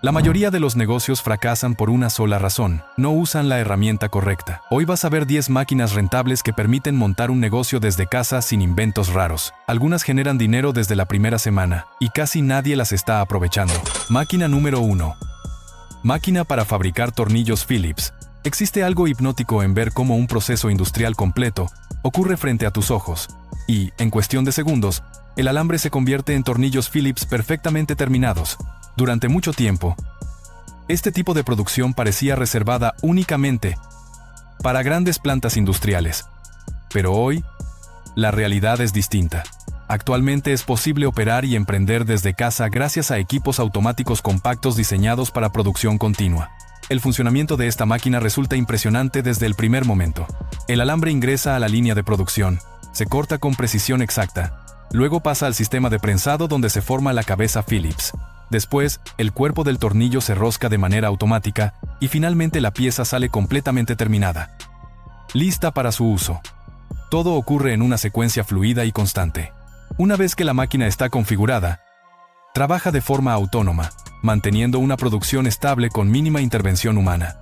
La mayoría de los negocios fracasan por una sola razón: no usan la herramienta correcta. Hoy vas a ver 10 máquinas rentables que permiten montar un negocio desde casa sin inventos raros. Algunas generan dinero desde la primera semana, y casi nadie las está aprovechando. Máquina número 1. Máquina para fabricar tornillos Phillips. Existe algo hipnótico en ver cómo un proceso industrial completo ocurre frente a tus ojos, y, en cuestión de segundos, el alambre se convierte en tornillos Phillips perfectamente terminados. Durante mucho tiempo, este tipo de producción parecía reservada únicamente para grandes plantas industriales. Pero hoy, la realidad es distinta. Actualmente es posible operar y emprender desde casa gracias a equipos automáticos compactos diseñados para producción continua. El funcionamiento de esta máquina resulta impresionante desde el primer momento. El alambre ingresa a la línea de producción, se corta con precisión exacta, luego pasa al sistema de prensado donde se forma la cabeza Phillips. Después, el cuerpo del tornillo se rosca de manera automática y finalmente la pieza sale completamente terminada, lista para su uso. Todo ocurre en una secuencia fluida y constante. Una vez que la máquina está configurada, trabaja de forma autónoma, manteniendo una producción estable con mínima intervención humana.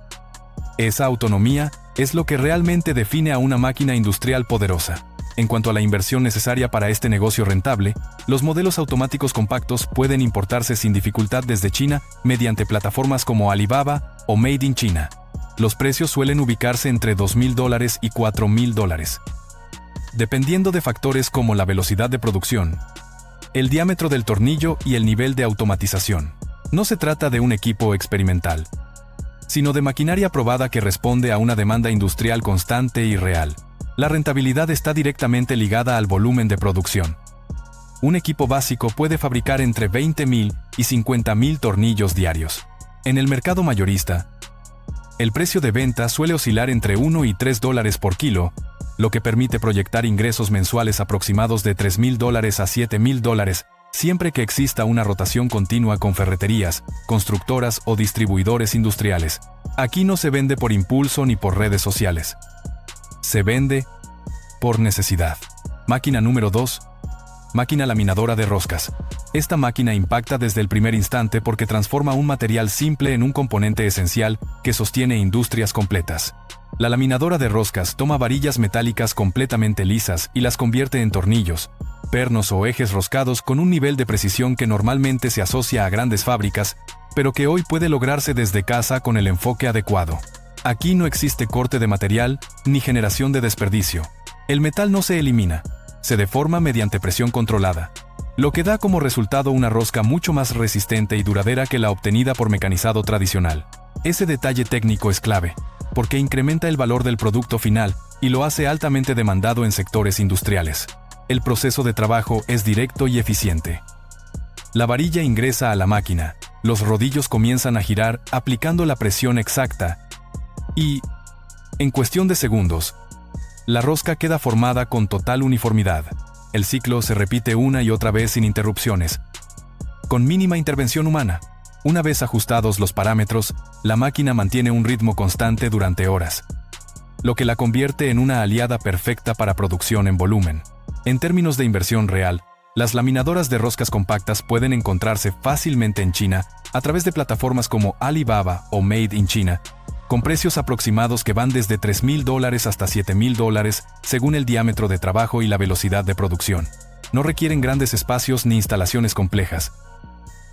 Esa autonomía es lo que realmente define a una máquina industrial poderosa. En cuanto a la inversión necesaria para este negocio rentable, los modelos automáticos compactos pueden importarse sin dificultad desde China mediante plataformas como Alibaba o Made in China. Los precios suelen ubicarse entre $2,000 y $4,000, dependiendo de factores como la velocidad de producción, el diámetro del tornillo y el nivel de automatización. No se trata de un equipo experimental, sino de maquinaria probada que responde a una demanda industrial constante y real. La rentabilidad está directamente ligada al volumen de producción. Un equipo básico puede fabricar entre 20,000 y 50,000 tornillos diarios. En el mercado mayorista, el precio de venta suele oscilar entre $1 y $3 por kilo, lo que permite proyectar ingresos mensuales aproximados de $3,000 a $7,000, siempre que exista una rotación continua con ferreterías, constructoras o distribuidores industriales. Aquí no se vende por impulso ni por redes sociales. Se vende por necesidad. Máquina número 2. Máquina laminadora de roscas. Esta máquina impacta desde el primer instante porque transforma un material simple en un componente esencial que sostiene industrias completas. La laminadora de roscas toma varillas metálicas completamente lisas y las convierte en tornillos, pernos o ejes roscados con un nivel de precisión que normalmente se asocia a grandes fábricas, pero que hoy puede lograrse desde casa con el enfoque adecuado. Aquí no existe corte de material ni generación de desperdicio. El metal no se elimina, se deforma mediante presión controlada, lo que da como resultado una rosca mucho más resistente y duradera que la obtenida por mecanizado tradicional. Ese detalle técnico es clave, porque incrementa el valor del producto final y lo hace altamente demandado en sectores industriales. El proceso de trabajo es directo y eficiente. La varilla ingresa a la máquina, los rodillos comienzan a girar aplicando la presión exacta, y, en cuestión de segundos, la rosca queda formada con total uniformidad. El ciclo se repite una y otra vez sin interrupciones, con mínima intervención humana. Una vez ajustados los parámetros, la máquina mantiene un ritmo constante durante horas, lo que la convierte en una aliada perfecta para producción en volumen. En términos de inversión real, las laminadoras de roscas compactas pueden encontrarse fácilmente en China a través de plataformas como Alibaba o Made in China, con precios aproximados que van desde $3,000 hasta $7,000 según el diámetro de trabajo y la velocidad de producción. No requieren grandes espacios ni instalaciones complejas,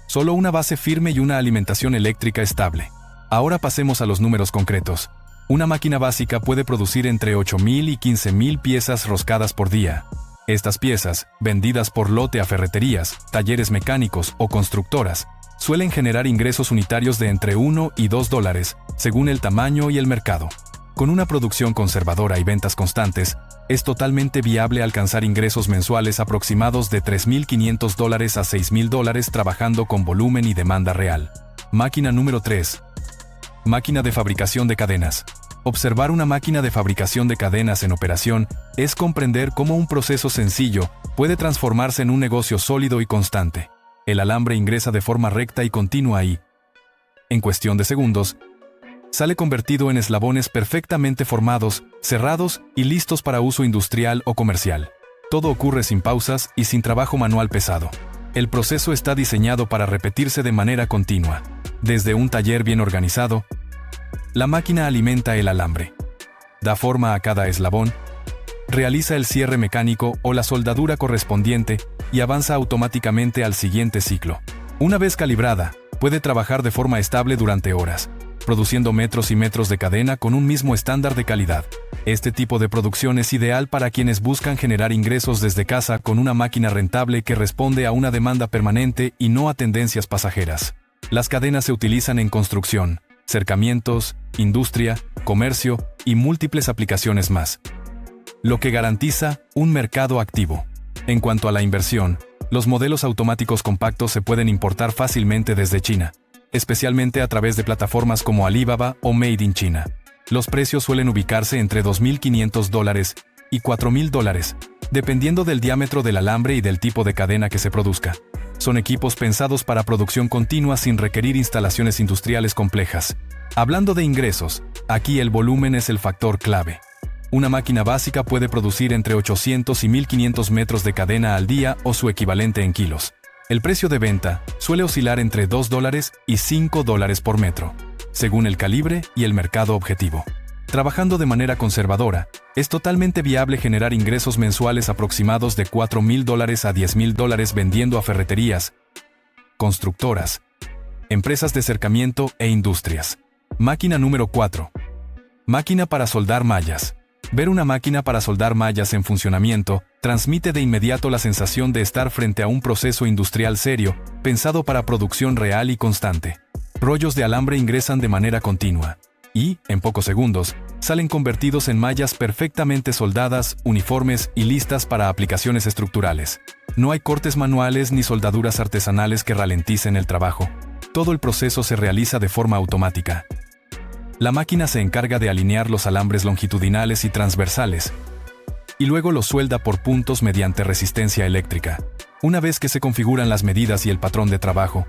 solo una base firme y una alimentación eléctrica estable. Ahora pasemos a los números concretos. Una máquina básica puede producir entre 8,000 y 15,000 piezas roscadas por día. Estas piezas, vendidas por lote a ferreterías, talleres mecánicos o constructoras, suelen generar ingresos unitarios de entre $1 y $2, según el tamaño y el mercado. Con una producción conservadora y ventas constantes, es totalmente viable alcanzar ingresos mensuales aproximados de $3,500 a $6,000 trabajando con volumen y demanda real. Máquina número 3. Máquina de fabricación de cadenas. Observar una máquina de fabricación de cadenas en operación es comprender cómo un proceso sencillo puede transformarse en un negocio sólido y constante. El alambre ingresa de forma recta y continua y, en cuestión de segundos, sale convertido en eslabones perfectamente formados, cerrados y listos para uso industrial o comercial. Todo ocurre sin pausas y sin trabajo manual pesado. El proceso está diseñado para repetirse de manera continua. Desde un taller bien organizado, la máquina alimenta el alambre, da forma a cada eslabón, realiza el cierre mecánico o la soldadura correspondiente y avanza automáticamente al siguiente ciclo. Una vez calibrada, puede trabajar de forma estable durante horas, produciendo metros y metros de cadena con un mismo estándar de calidad. Este tipo de producción es ideal para quienes buscan generar ingresos desde casa con una máquina rentable que responde a una demanda permanente y no a tendencias pasajeras. Las cadenas se utilizan en construcción, cercamientos, industria, comercio y múltiples aplicaciones más, lo que garantiza un mercado activo. En cuanto a la inversión, los modelos automáticos compactos se pueden importar fácilmente desde China, especialmente a través de plataformas como Alibaba o Made in China. Los precios suelen ubicarse entre $2.500 y $4.000, dependiendo del diámetro del alambre y del tipo de cadena que se produzca. Son equipos pensados para producción continua sin requerir instalaciones industriales complejas. Hablando de ingresos, aquí el volumen es el factor clave. Una máquina básica puede producir entre 800 y 1.500 metros de cadena al día o su equivalente en kilos. El precio de venta suele oscilar entre $2 y $5 por metro, según el calibre y el mercado objetivo. Trabajando de manera conservadora, es totalmente viable generar ingresos mensuales aproximados de $4.000 a $10.000 vendiendo a ferreterías, constructoras, empresas de cercamiento e industrias. Máquina número 4. Máquina para soldar mallas. Ver una máquina para soldar mallas en funcionamiento transmite de inmediato la sensación de estar frente a un proceso industrial serio, pensado para producción real y constante. Rollos de alambre ingresan de manera continua y, en pocos segundos, salen convertidos en mallas perfectamente soldadas, uniformes y listas para aplicaciones estructurales. No hay cortes manuales ni soldaduras artesanales que ralenticen el trabajo. Todo el proceso se realiza de forma automática. La máquina se encarga de alinear los alambres longitudinales y transversales, y luego los suelda por puntos mediante resistencia eléctrica. Una vez que se configuran las medidas y el patrón de trabajo,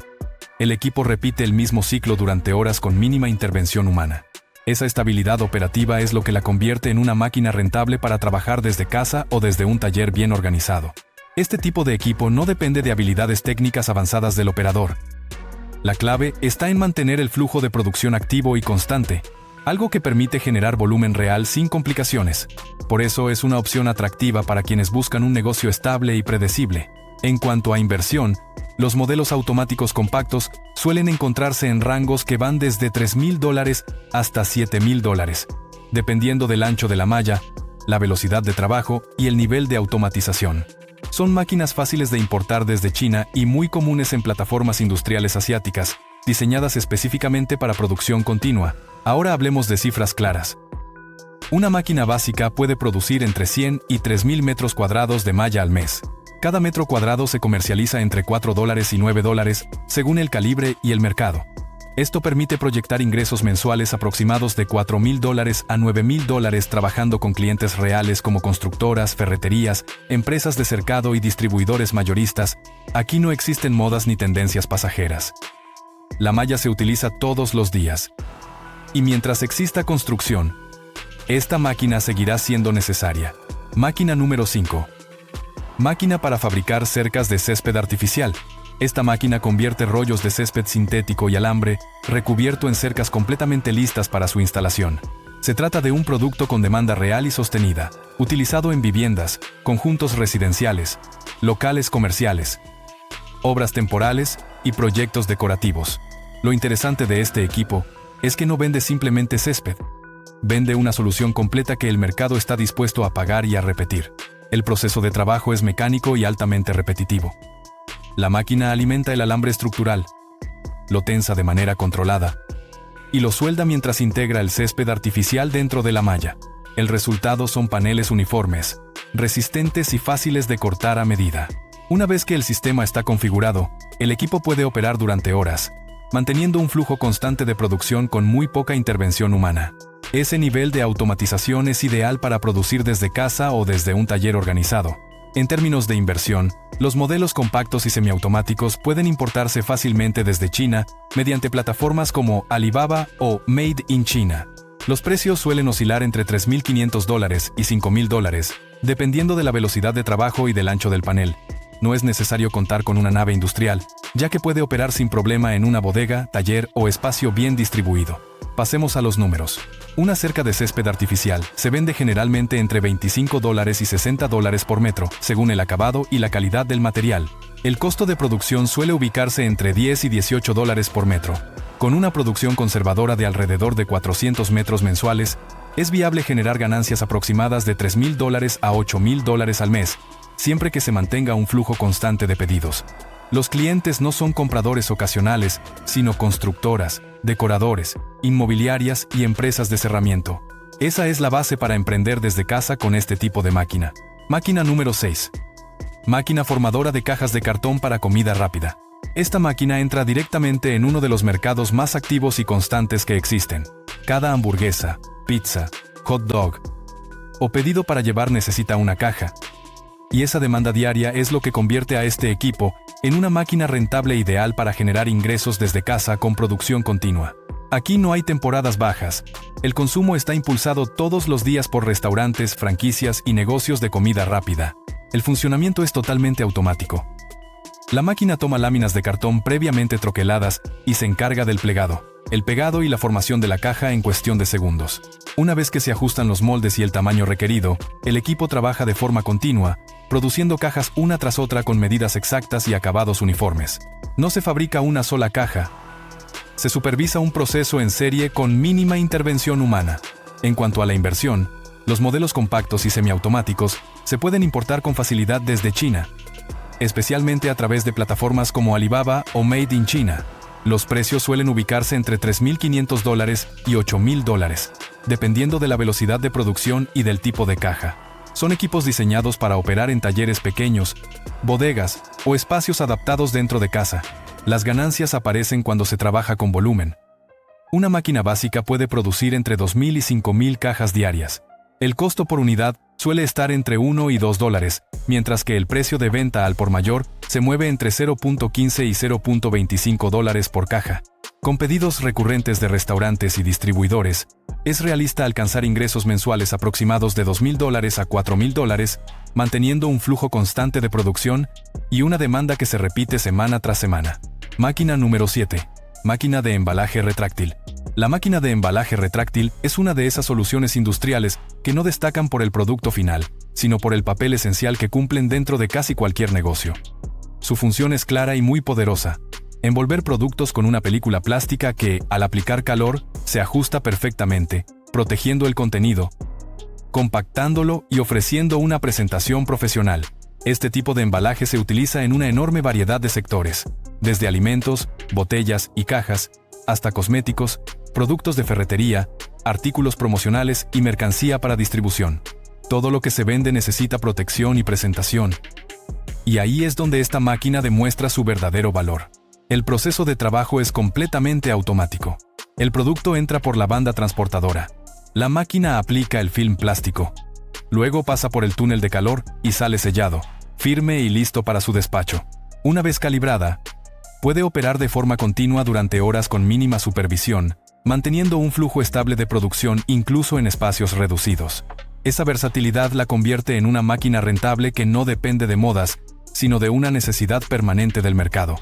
el equipo repite el mismo ciclo durante horas con mínima intervención humana. Esa estabilidad operativa es lo que la convierte en una máquina rentable para trabajar desde casa o desde un taller bien organizado. Este tipo de equipo no depende de habilidades técnicas avanzadas del operador. La clave está en mantener el flujo de producción activo y constante, algo que permite generar volumen real sin complicaciones. Por eso es una opción atractiva para quienes buscan un negocio estable y predecible. En cuanto a inversión, los modelos automáticos compactos suelen encontrarse en rangos que van desde $3.000 hasta $7.000, dependiendo del ancho de la malla, la velocidad de trabajo y el nivel de automatización. Son máquinas fáciles de importar desde China y muy comunes en plataformas industriales asiáticas, diseñadas específicamente para producción continua. Ahora hablemos de cifras claras. Una máquina básica puede producir entre 100 y 3.000 metros cuadrados de malla al mes. Cada metro cuadrado se comercializa entre $4 y $9, según el calibre y el mercado. Esto permite proyectar ingresos mensuales aproximados de $4.000 a $9.000 trabajando con clientes reales como constructoras, ferreterías, empresas de cercado y distribuidores mayoristas. Aquí no existen modas ni tendencias pasajeras. La malla se utiliza todos los días. Y mientras exista construcción, esta máquina seguirá siendo necesaria. Máquina número 5. Máquina para fabricar cercas de césped artificial. Esta máquina convierte rollos de césped sintético y alambre recubierto en cercas completamente listas para su instalación. Se trata de un producto con demanda real y sostenida, utilizado en viviendas, conjuntos residenciales, locales comerciales, obras temporales y proyectos decorativos. Lo interesante de este equipo es que no vende simplemente césped, vende una solución completa que el mercado está dispuesto a pagar y a repetir. El proceso de trabajo es mecánico y altamente repetitivo. La máquina alimenta el alambre estructural, lo tensa de manera controlada y lo suelda mientras integra el césped artificial dentro de la malla. El resultado son paneles uniformes, resistentes y fáciles de cortar a medida. Una vez que el sistema está configurado, el equipo puede operar durante horas, manteniendo un flujo constante de producción con muy poca intervención humana. Ese nivel de automatización es ideal para producir desde casa o desde un taller organizado. En términos de inversión, los modelos compactos y semiautomáticos pueden importarse fácilmente desde China mediante plataformas como Alibaba o Made in China. Los precios suelen oscilar entre $3.500 y $5.000, dependiendo de la velocidad de trabajo y del ancho del panel. No es necesario contar con una nave industrial, ya que puede operar sin problema en una bodega, taller o espacio bien distribuido. Pasemos a los números. Una cerca de césped artificial se vende generalmente entre $25 y $60 por metro, según el acabado y la calidad del material. El costo de producción suele ubicarse entre $10 y $18 por metro. Con una producción conservadora de alrededor de 400 metros mensuales, es viable generar ganancias aproximadas de $3,000 a $8,000 al mes, siempre que se mantenga un flujo constante de pedidos. Los clientes no son compradores ocasionales, sino constructoras, decoradores, inmobiliarias y empresas de cerramiento. Esa es la base para emprender desde casa con este tipo de máquina. Máquina número 6. Máquina formadora de cajas de cartón para comida rápida. Esta máquina entra directamente en uno de los mercados más activos y constantes que existen. Cada hamburguesa, pizza, hot dog o pedido para llevar necesita una caja. Y esa demanda diaria es lo que convierte a este equipo en una máquina rentable ideal para generar ingresos desde casa con producción continua. Aquí no hay temporadas bajas. El consumo está impulsado todos los días por restaurantes, franquicias y negocios de comida rápida. El funcionamiento es totalmente automático. La máquina toma láminas de cartón previamente troqueladas y se encarga del plegado, el pegado y la formación de la caja en cuestión de segundos. Una vez que se ajustan los moldes y el tamaño requerido, el equipo trabaja de forma continua, produciendo cajas una tras otra con medidas exactas y acabados uniformes. No se fabrica una sola caja. Se supervisa un proceso en serie con mínima intervención humana. En cuanto a la inversión, los modelos compactos y semiautomáticos se pueden importar con facilidad desde China, especialmente a través de plataformas como Alibaba o Made in China. Los precios suelen ubicarse entre $3,500 y $8,000, dependiendo de la velocidad de producción y del tipo de caja. Son equipos diseñados para operar en talleres pequeños, bodegas o espacios adaptados dentro de casa. Las ganancias aparecen cuando se trabaja con volumen. Una máquina básica puede producir entre 2,000 y 5,000 cajas diarias. El costo por unidad suele estar entre $1 y $2, mientras que el precio de venta al por mayor se mueve entre $0.15 y $0.25 por caja. Con pedidos recurrentes de restaurantes y distribuidores, es realista alcanzar ingresos mensuales aproximados de $2,000 a $4,000, manteniendo un flujo constante de producción y una demanda que se repite semana tras semana. Máquina número 7. Máquina de embalaje retráctil. La máquina de embalaje retráctil es una de esas soluciones industriales que no destacan por el producto final, sino por el papel esencial que cumplen dentro de casi cualquier negocio. Su función es clara y muy poderosa: envolver productos con una película plástica que, al aplicar calor, se ajusta perfectamente, protegiendo el contenido, compactándolo y ofreciendo una presentación profesional. Este tipo de embalaje se utiliza en una enorme variedad de sectores, desde alimentos, botellas y cajas, hasta cosméticos, productos de ferretería, artículos promocionales y mercancía para distribución. Todo lo que se vende necesita protección y presentación. Y ahí es donde esta máquina demuestra su verdadero valor. El proceso de trabajo es completamente automático. El producto entra por la banda transportadora. La máquina aplica el film plástico. Luego pasa por el túnel de calor y sale sellado, firme y listo para su despacho. Una vez calibrada, puede operar de forma continua durante horas con mínima supervisión, manteniendo un flujo estable de producción incluso en espacios reducidos. Esa versatilidad la convierte en una máquina rentable que no depende de modas, sino de una necesidad permanente del mercado.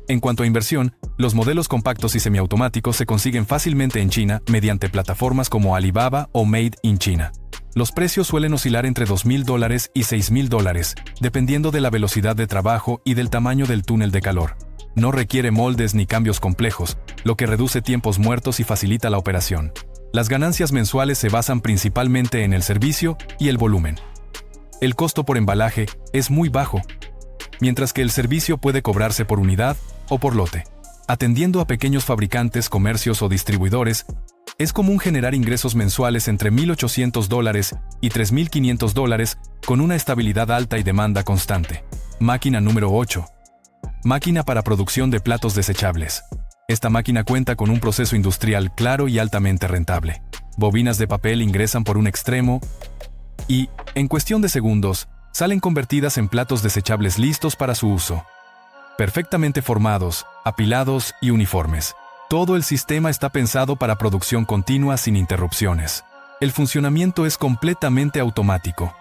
En cuanto a inversión, los modelos compactos y semiautomáticos se consiguen fácilmente en China mediante plataformas como Alibaba o Made in China. Los precios suelen oscilar entre $2,000 y $6,000, dependiendo de la velocidad de trabajo y del tamaño del túnel de calor. No requiere moldes ni cambios complejos, lo que reduce tiempos muertos y facilita la operación. Las ganancias mensuales se basan principalmente en el servicio y el volumen. El costo por embalaje es muy bajo, mientras que el servicio puede cobrarse por unidad o por lote. Atendiendo a pequeños fabricantes, comercios o distribuidores, es común generar ingresos mensuales entre $1,800 y $3,500 con una estabilidad alta y demanda constante. Máquina número 8. Máquina para producción de platos desechables. Esta máquina cuenta con un proceso industrial claro y altamente rentable. Bobinas de papel ingresan por un extremo y, en cuestión de segundos, salen convertidas en platos desechables listos para su uso. Perfectamente formados, apilados y uniformes. Todo el sistema está pensado para producción continua sin interrupciones. El funcionamiento es completamente automático.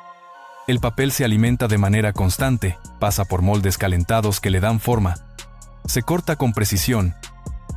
El papel se alimenta de manera constante, pasa por moldes calentados que le dan forma, se corta con precisión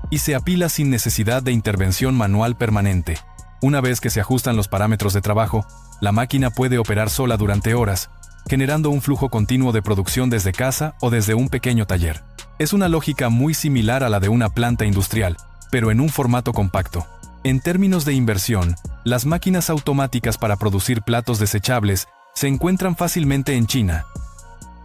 y se apila sin necesidad de intervención manual permanente. Una vez que se ajustan los parámetros de trabajo, la máquina puede operar sola durante horas, generando un flujo continuo de producción desde casa o desde un pequeño taller. Es una lógica muy similar a la de una planta industrial, pero en un formato compacto. En términos de inversión, las máquinas automáticas para producir platos desechables se encuentran fácilmente en China,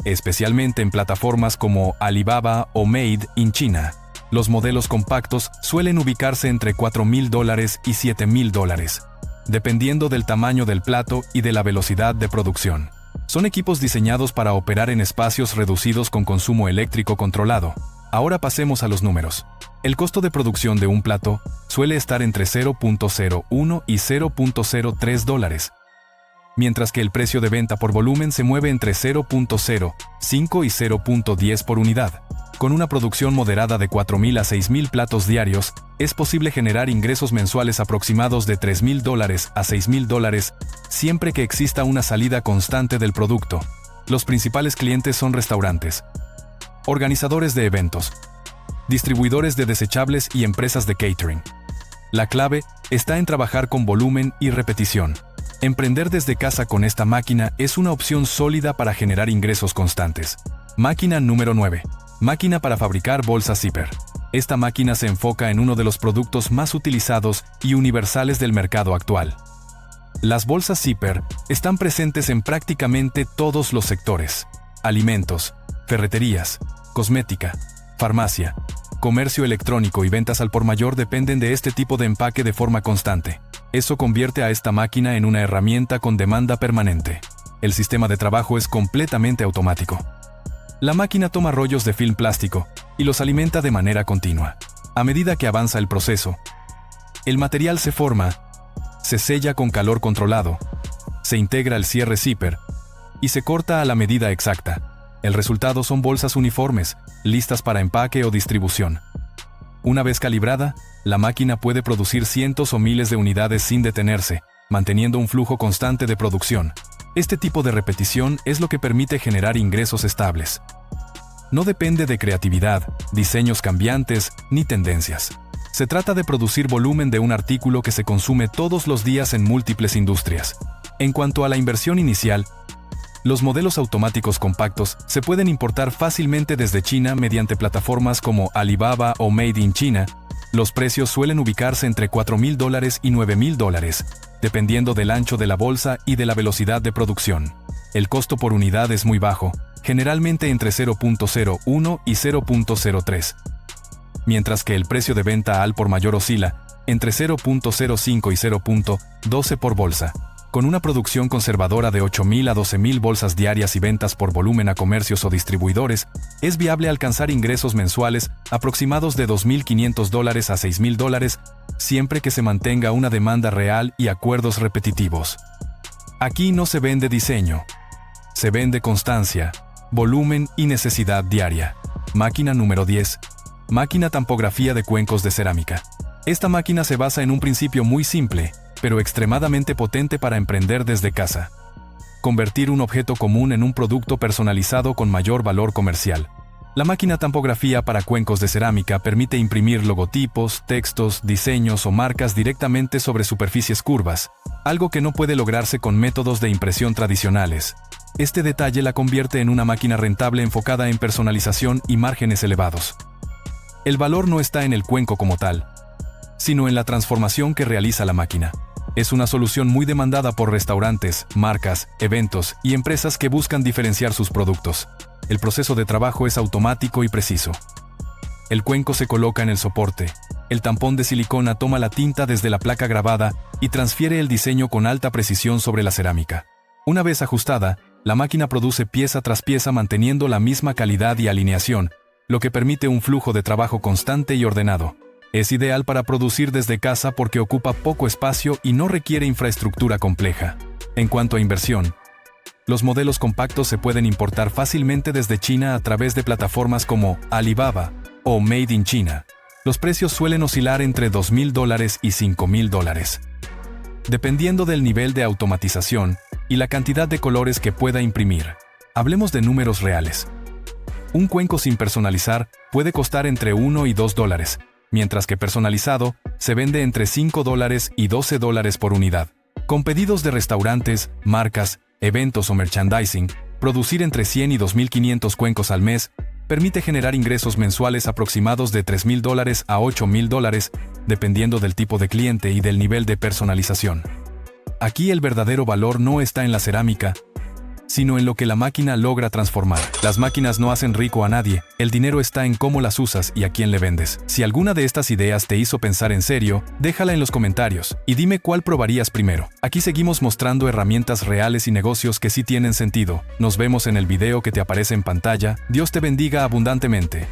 especialmente en plataformas como Alibaba o Made in China. Los modelos compactos suelen ubicarse entre $4,000 y $7,000, dependiendo del tamaño del plato y de la velocidad de producción. Son equipos diseñados para operar en espacios reducidos con consumo eléctrico controlado. Ahora pasemos a los números. El costo de producción de un plato suele estar entre $0.01 y $0.03, mientras que el precio de venta por volumen se mueve entre $0.05 y $0.10 por unidad. Con una producción moderada de 4,000 a 6,000 platos diarios, es posible generar ingresos mensuales aproximados de $3,000 a $6,000, siempre que exista una salida constante del producto. Los principales clientes son restaurantes, organizadores de eventos, distribuidores de desechables y empresas de catering. La clave está en trabajar con volumen y repetición. Emprender desde casa con esta máquina es una opción sólida para generar ingresos constantes. Máquina número 9. Máquina para fabricar bolsas zipper. Esta máquina se enfoca en uno de los productos más utilizados y universales del mercado actual. Las bolsas zipper están presentes en prácticamente todos los sectores: alimentos, ferreterías, cosmética, farmacia, comercio electrónico y ventas al por mayor dependen de este tipo de empaque de forma constante. Eso convierte a esta máquina en una herramienta con demanda permanente. El sistema de trabajo es completamente automático. La máquina toma rollos de film plástico y los alimenta de manera continua. A medida que avanza el proceso, el material se forma, se sella con calor controlado, se integra el cierre zipper y se corta a la medida exacta. El resultado son bolsas uniformes, listas para empaque o distribución. Una vez calibrada, la máquina puede producir cientos o miles de unidades sin detenerse, manteniendo un flujo constante de producción. Este tipo de repetición es lo que permite generar ingresos estables. No depende de creatividad, diseños cambiantes, ni tendencias. Se trata de producir volumen de un artículo que se consume todos los días en múltiples industrias. En cuanto a la inversión inicial, los modelos automáticos compactos se pueden importar fácilmente desde China mediante plataformas como Alibaba o Made in China. Los precios suelen ubicarse entre $4,000 y $9,000, dependiendo del ancho de la bolsa y de la velocidad de producción. El costo por unidad es muy bajo, generalmente entre $0.01 y $0.03, mientras que el precio de venta al por mayor oscila entre $0.05 y $0.12 por bolsa. Con una producción conservadora de 8,000 a 12,000 bolsas diarias y ventas por volumen a comercios o distribuidores, es viable alcanzar ingresos mensuales aproximados de $2,500 a $6,000, siempre que se mantenga una demanda real y acuerdos repetitivos. Aquí no se vende diseño, se vende constancia, volumen y necesidad diaria. Máquina número 10. Máquina tampografía de cuencos de cerámica. Esta máquina se basa en un principio muy simple, pero extremadamente potente para emprender desde casa. Convertir un objeto común en un producto personalizado con mayor valor comercial. La máquina tampografía para cuencos de cerámica permite imprimir logotipos, textos, diseños o marcas directamente sobre superficies curvas, algo que no puede lograrse con métodos de impresión tradicionales. Este detalle la convierte en una máquina rentable enfocada en personalización y márgenes elevados. El valor no está en el cuenco como tal, sino en la transformación que realiza la máquina. Es una solución muy demandada por restaurantes, marcas, eventos y empresas que buscan diferenciar sus productos. El proceso de trabajo es automático y preciso. El cuenco se coloca en el soporte. El tampón de silicona toma la tinta desde la placa grabada y transfiere el diseño con alta precisión sobre la cerámica. Una vez ajustada, la máquina produce pieza tras pieza manteniendo la misma calidad y alineación, lo que permite un flujo de trabajo constante y ordenado. Es ideal para producir desde casa porque ocupa poco espacio y no requiere infraestructura compleja. En cuanto a inversión, los modelos compactos se pueden importar fácilmente desde China a través de plataformas como Alibaba o Made in China. Los precios suelen oscilar entre $2,000 y $5,000, dependiendo del nivel de automatización y la cantidad de colores que pueda imprimir. Hablemos de números reales. Un cuenco sin personalizar puede costar entre $1 y $2, mientras que personalizado se vende entre $5 y $12 por unidad. Con pedidos de restaurantes, marcas, eventos o merchandising, producir entre 100 y 2.500 cuencos al mes permite generar ingresos mensuales aproximados de $3.000 a $8.000, dependiendo del tipo de cliente y del nivel de personalización. Aquí el verdadero valor no está en la cerámica, sino en lo que la máquina logra transformar. Las máquinas no hacen rico a nadie, el dinero está en cómo las usas y a quién le vendes. Si alguna de estas ideas te hizo pensar en serio, déjala en los comentarios y dime cuál probarías primero. Aquí seguimos mostrando herramientas reales y negocios que sí tienen sentido. Nos vemos en el video que te aparece en pantalla. Dios te bendiga abundantemente.